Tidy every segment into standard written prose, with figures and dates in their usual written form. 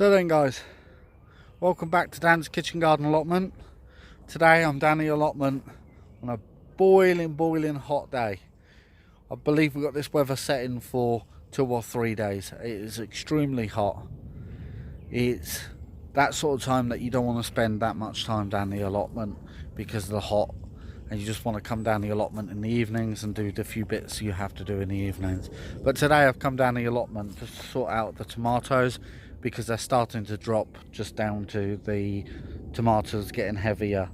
So then guys, welcome back to Dan's Kitchen Garden Allotment. Today I'm down the allotment on a boiling hot day. I believe we've got this weather setting for 2 or 3 days. It is extremely hot. It's that sort of time that you don't want to spend that much time down the allotment because of the hot, and you just want to come down the allotment in the evenings and do the few bits you have to do in the evenings. But today I've come down the allotment to sort out the tomatoes because they're starting to drop just down to the tomatoes getting heavier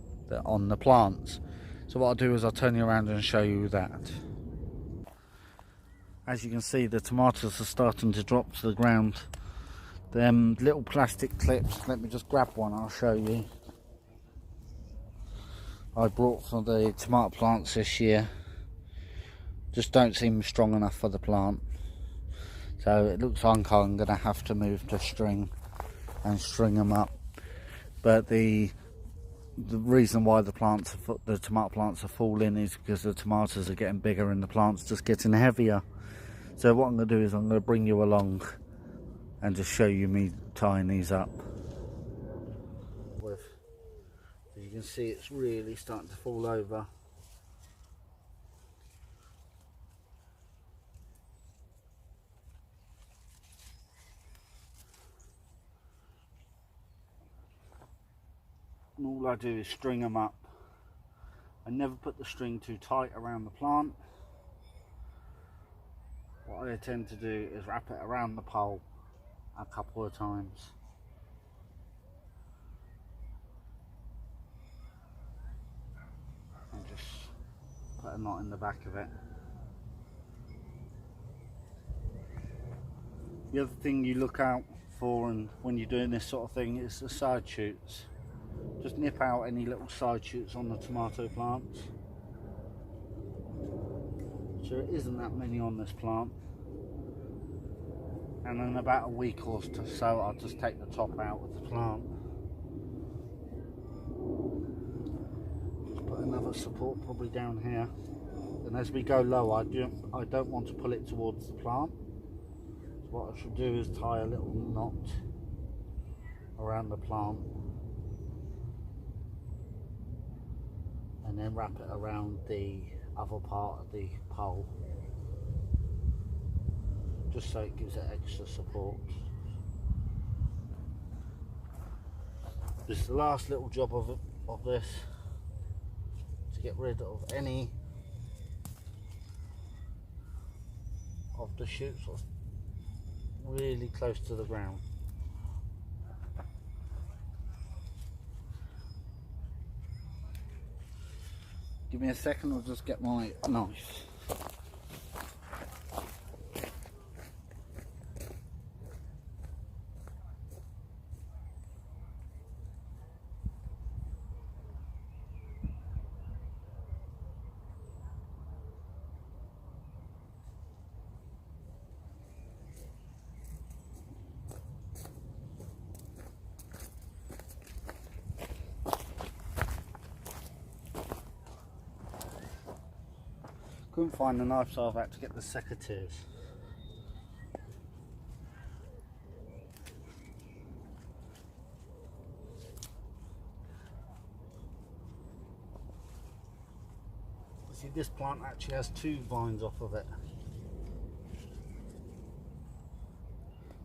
on the plants. So what I'll do is I'll turn you around and show you that. As you can see, the tomatoes are starting to drop to the ground. Them little plastic clips, let me just grab one, I'll show you. I brought for the tomato plants this year. Just don't seem strong enough for the plant. So it looks like I'm going to have to move to string and string them up. But the reason why the tomato plants are falling is because the tomatoes are getting bigger and the plants just getting heavier. So what I'm going to do is I'm going to bring you along and just show you me tying these up. As you can see, it's really starting to fall over. And all I do is string them up. I never put the string too tight around the plant. What I tend to do is wrap it around the pole a couple of times. And just put a knot in the back of it. The other thing you look out for when you're doing this sort of thing is the side shoots. Just nip out any little side shoots on the tomato plants. So there isn't that many on this plant. And in about a week or so I'll just take the top out of the plant. Just put another support probably down here. And as we go low, I don't want to pull it towards the plant. So what I should do is tie a little knot around the plant. And then wrap it around the other part of the pole, just so it gives it extra support. This is the last little job of this, to get rid of any of the shoots really close to the ground. Give me a second, I'll just get my knife. Couldn't find the knife, so I've had to get the secateurs. See, this plant actually has 2 vines off of it.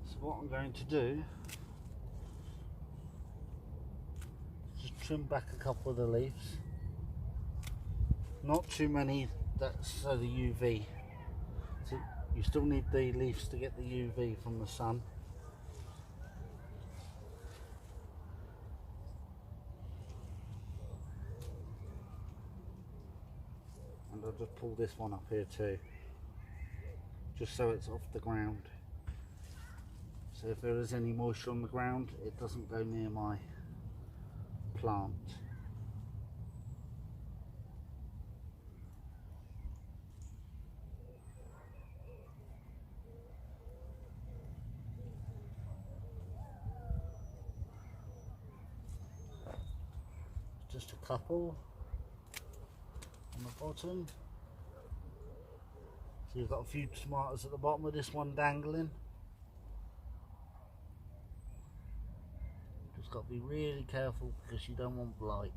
So what I'm going to do is just trim back a couple of the leaves. Not too many. That's so the UV. So you still need the leaves to get the UV from the sun. And I'll just pull this one up here too, just so it's off the ground. So if there is any moisture on the ground, it doesn't go near my plant. Just a couple on the bottom. So you've got a few tomatoes at the bottom of this one dangling. got to be really careful because you don't want blight,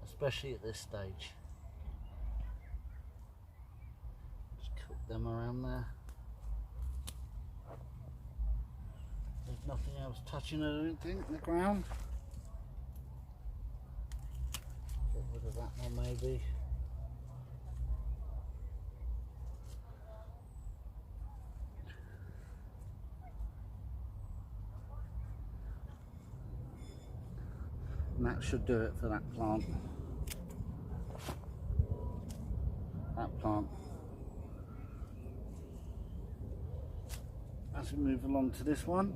especially at this stage. Just cook them around there. There's nothing else touching, I don't think, the ground. Get rid of that one maybe. And that should do it for that plant. That plant. As we move along to this one,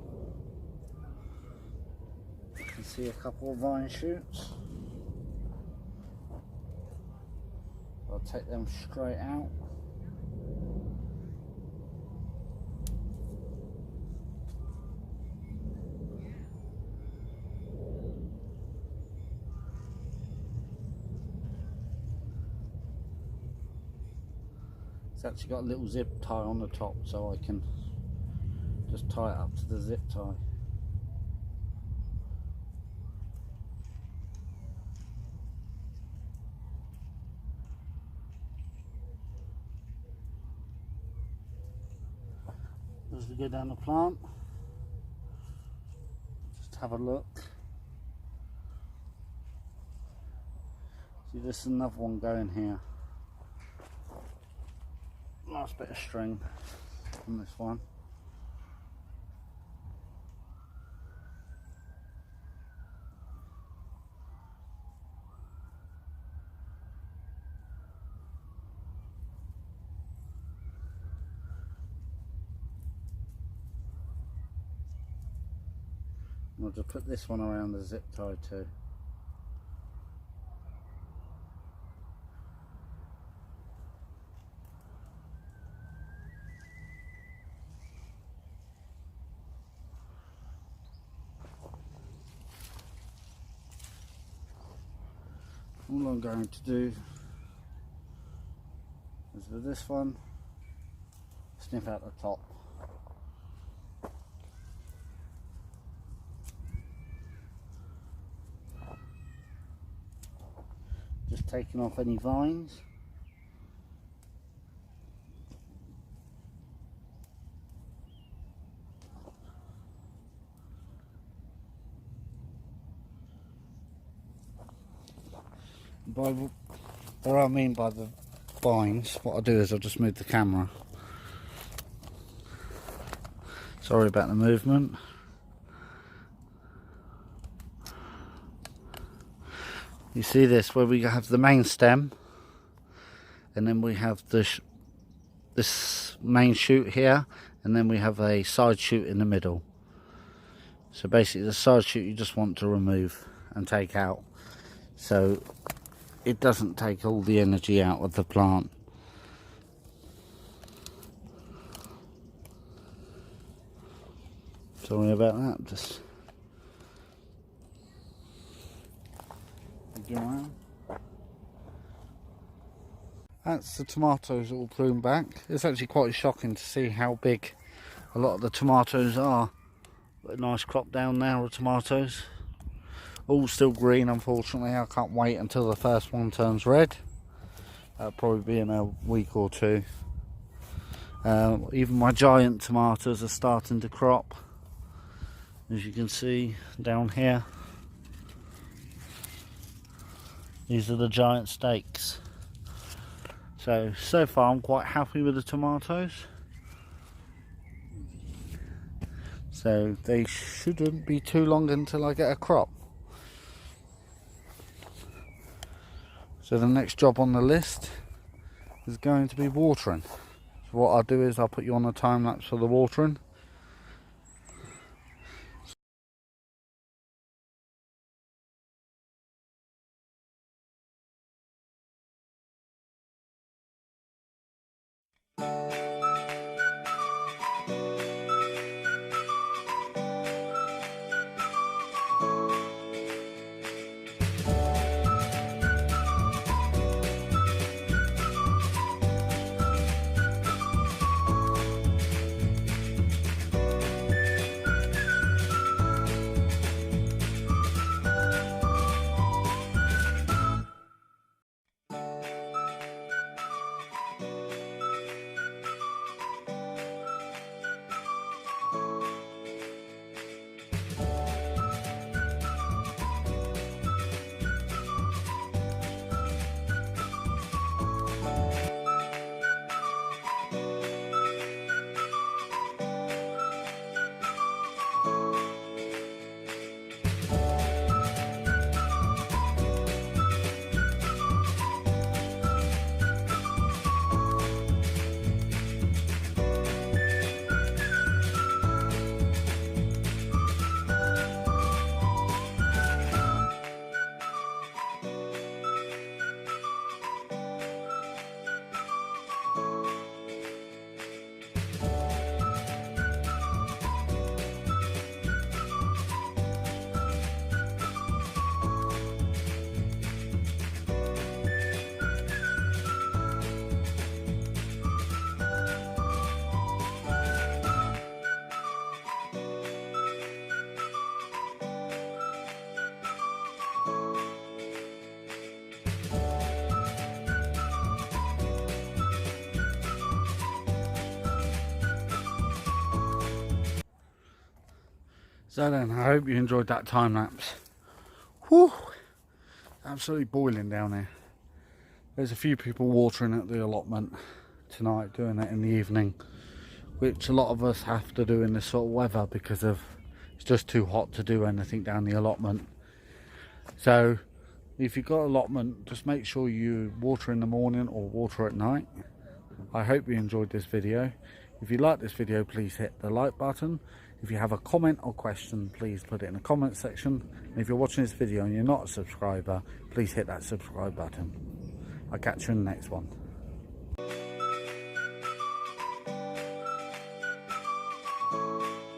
you can see a couple of vine shoots. I'll take them straight out. It's actually got a little zip tie on the top, so I can just tie it up to the zip tie. As we go down the plant, just have a look. See, there's another one going here. Nice bit of string on this one. I'll just put this one around the zip tie too. All I'm going to do is with this one, snip out the top. Just taking off any vines. By what I mean by the vines, what I'll do is I'll just move the camera. Sorry about the movement. You see this, where we have the main stem, and then we have this main shoot here, and then we have a side shoot in the middle. So basically the side shoot you just want to remove and take out, so it doesn't take all the energy out of the plant. Sorry about that, just go around. That's the tomatoes all pruned back. It's actually quite shocking to see how big a lot of the tomatoes are. Got a nice crop down there of tomatoes. All still green, unfortunately. I can't wait until the first one turns red. That'll probably be in a week or two. Even my giant tomatoes are starting to crop, as you can see down here. These are the giant stakes. So far I'm quite happy with the tomatoes. So they shouldn't be too long until I get a crop. So the next job on the list is going to be watering. So what I'll do is I'll put you on a time lapse for the watering. So then, I hope you enjoyed that time lapse. Whew! Absolutely boiling down here. There's a few people watering at the allotment tonight, doing it in the evening, which a lot of us have to do in this sort of weather because of it's just too hot to do anything down the allotment. So if you've got allotment, just make sure you water in the morning or water at night. I hope you enjoyed this video. If you like this video, please hit the like button. If you have a comment or question, please put it in the comment section. And if you're watching this video and you're not a subscriber, please hit that subscribe button. I'll catch you in the next one.